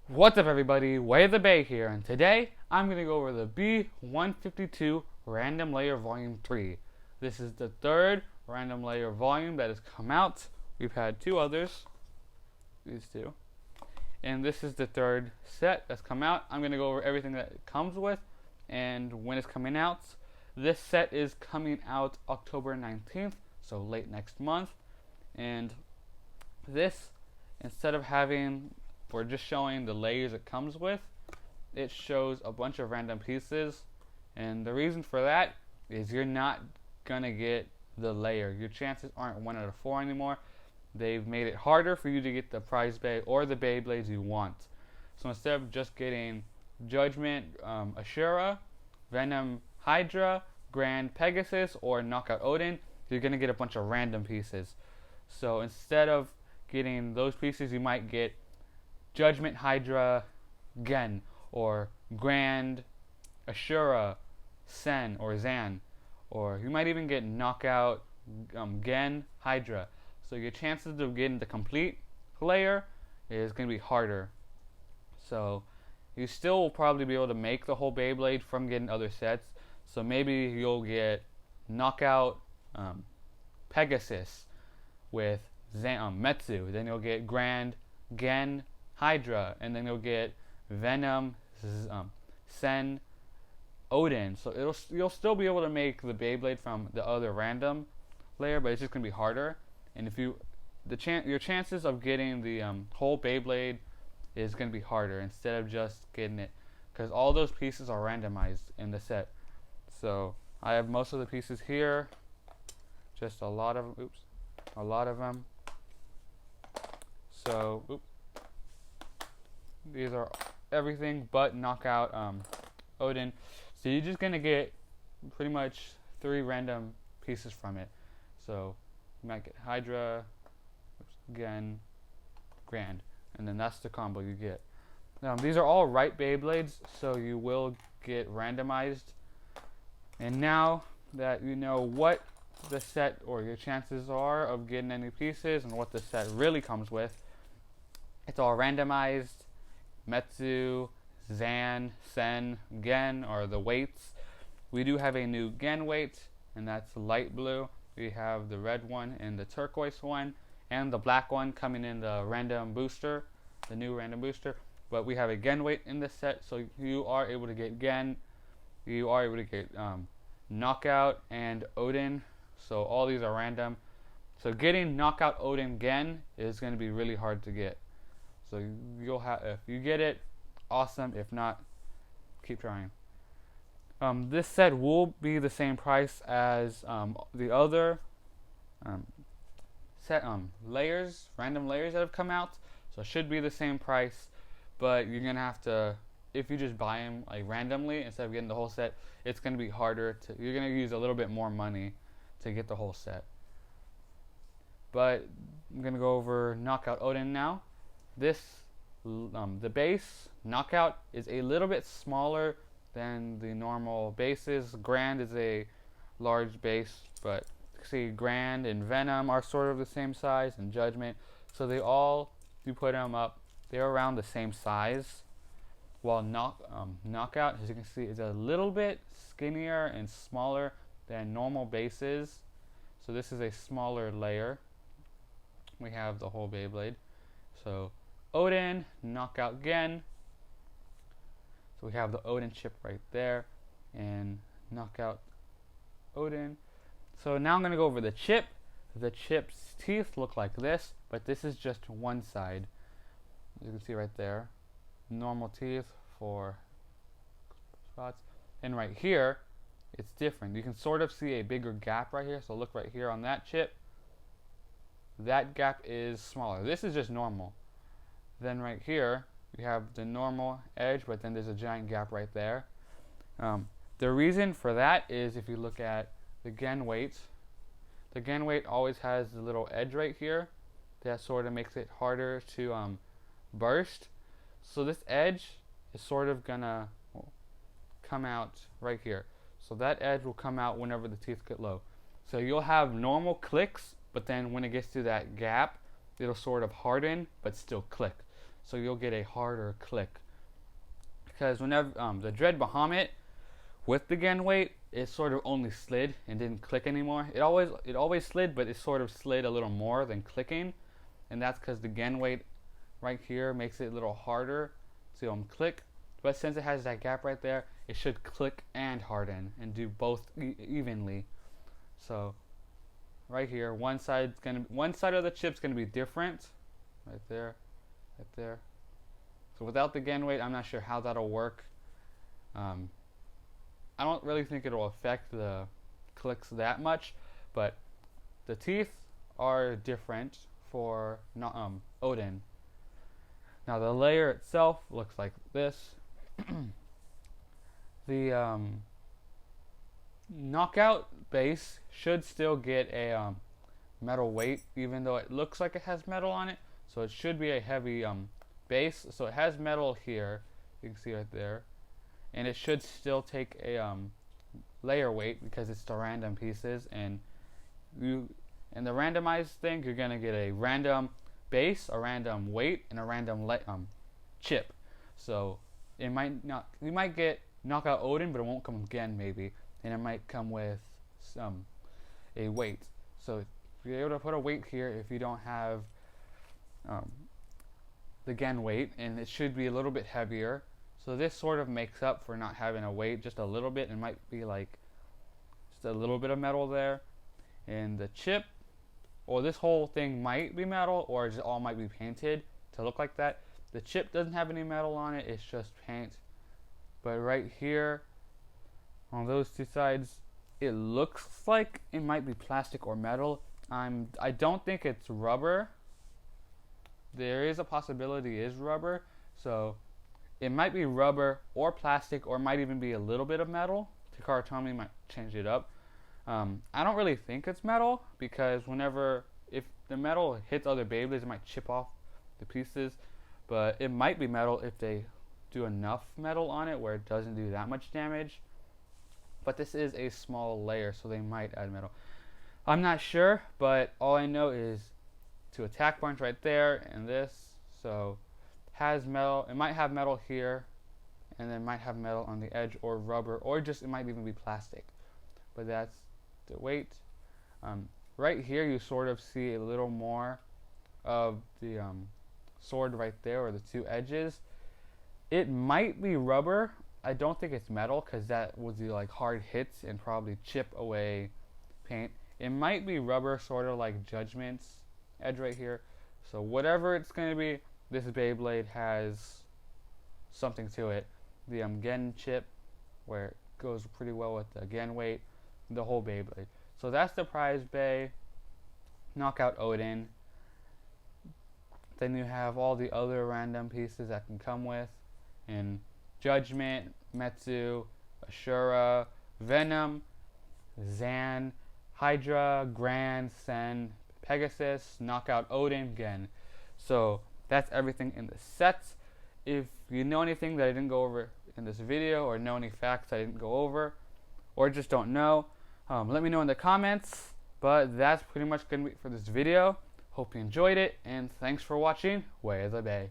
What's up everybody, WayoftheBey here, and today I'm going to go over the B152 Random Layer Volume 3. This is the third Random Layer volume that has come out. We've had two others, these two, and this is the third set that's come out. I'm going to go over everything that it comes with and when it's coming out. This set is coming out October 19th, so late next month, and this, instead of having we're just showing the layers it comes with, it shows a bunch of random pieces, and the reason for that is you're not gonna get the layer. Your chances aren't 1 out of 4 anymore. They've made it harder for you to get the prize bay or the Beyblades you want. So instead of just getting Judgment Ashura, Venom Hydra, Grand Pegasus, or Knockout Odin, you're gonna get a bunch of random pieces. So instead of getting those pieces, you might get Judgment Hydra Gen, or Grand Ashura Sen or Zan, or you might even get Knockout Gen Hydra. So your chances of getting the complete layer is going to be harder. So you still will probably be able to make the whole Beyblade from getting other sets. So maybe you'll get Knockout Pegasus with Metsu, then you'll get Grand Gen Hydra, and then you'll get Venom Sen Odin. So you'll still be able to make the Beyblade from the other random layer, but it's just gonna be harder. And if you your chances of getting the whole Beyblade is gonna be harder instead of just getting it, because all those pieces are randomized in the set. So I have most of the pieces here, just a lot of them. So these are everything but Knockout Odin. So you're just gonna get pretty much 3 random pieces from it. So you might get Hydra, Gen, Grand, and then that's the combo you get. These are all right Beyblades, so you will get randomized. And now that you know what the set or your chances are of getting any pieces and what the set really comes with, it's all randomized. Metsu, Zan, Sen, Gen are the weights. We do have a new Gen weight, and that's light blue. We have the red one and the turquoise one, and the black one coming in the random booster, the new random booster. But we have a Gen weight in this set, so you are able to get Gen, you are able to get Knockout and Odin. So all these are random. So getting Knockout Odin Gen is going to be really hard to get. So you'll have, if you get it, awesome. If not, keep trying. This set will be the same price as the other set layers, random layers that have come out. So it should be the same price, but you're gonna have to, if you just buy them like randomly instead of getting the whole set, it's gonna be harder to. You're gonna use a little bit more money to get the whole set. But I'm gonna go over Knockout Odin now. This, the base Knockout is a little bit smaller than the normal bases. Grand is a large base, but see, Grand and Venom are sort of the same size, and Judgment. So they all, you put them up, they're around the same size. While Knockout, as you can see, is a little bit skinnier and smaller than normal bases. So this is a smaller layer. We have the whole Beyblade. So Odin, Knockout Gen. So we have the Odin chip right there, and Knockout Odin. So now I'm going to go over the chip. The chip's teeth look like this, but this is just one side. As you can see right there, normal teeth for spots. And right here, it's different. You can sort of see a bigger gap right here. So look right here on that chip. That gap is smaller. This is just normal. Then right here, we have the normal edge, but then there's a giant gap right there. The reason for that is if you look at the Gen weight, the Gen weight always has the little edge right here. That sort of makes it harder to burst. So this edge is sort of gonna come out right here. So that edge will come out whenever the teeth get low. So you'll have normal clicks, but then when it gets to that gap, it'll sort of harden but still click. so you'll get a harder click. Because whenever the Dread Bahamut with the gen weight, it sort of only slid and didn't click anymore. It always slid, but it sort of slid a little more than clicking, and that's because the gen weight right here makes it a little harder to click. But since it has that gap right there, it should click and harden and do both evenly. So right here, one side of the chip's gonna be different, right there, right there. So without the gen weight, I'm not sure how that'll work. I don't really think it'll affect the clicks that much, but the teeth are different for Odin. Now the layer itself looks like this. The Knockout base should still get a metal weight, even though it looks like it has metal on it. So it should be a heavy base. So it has metal here, you can see right there, and it should still take a layer weight because it's the random pieces. And the randomized thing, you're gonna get a random base, a random weight, and a random chip. So it might not, you might get Knockout Odin, but it won't come again maybe, and it might come with a weight. So you're able to put a weight here if you don't have the gen weight, and it should be a little bit heavier. So this sort of makes up for not having a weight just a little bit. It might be like just a little bit of metal there. And the chip, or this whole thing might be metal, or it all might be painted to look like that. The chip doesn't have any metal on it, it's just paint. But right here, on those two sides, it looks like it might be plastic or metal. I don't think it's rubber. There is a possibility it is rubber, so it might be rubber or plastic, or might even be a little bit of metal. Takara Tomy might change it up. I don't really think it's metal, because if the metal hits other Beyblades, it might chip off the pieces. But it might be metal if they do enough metal on it where it doesn't do that much damage. But this is a small layer, so they might add metal. I'm not sure, but all I know is two attack points right there and this. So has metal. It might have metal here, and then might have metal on the edge, or rubber, or just it might even be plastic. But that's the weight. Right here, you sort of see a little more of the sword right there, or the two edges. It might be rubber. I don't think it's metal, because that would do like hard hits and probably chip away paint. It might be rubber, sort of like Judgment's edge right here. So whatever it's going to be, this Beyblade has something to it. The gen chip, where it goes pretty well with the gen weight, the whole Beyblade. So that's the prize bay, Knockout Odin. Then you have all the other random pieces that can come with, and Judgment, Metsu, Ashura, Venom, Zan, Hydra, Grand, Sen, Pegasus, Knockout Odin, Gen. So that's everything in the sets. If you know anything that I didn't go over in this video, or know any facts I didn't go over, or just don't know, let me know in the comments. But that's pretty much going to be it for this video. Hope you enjoyed it, and thanks for watching Way of the Bay.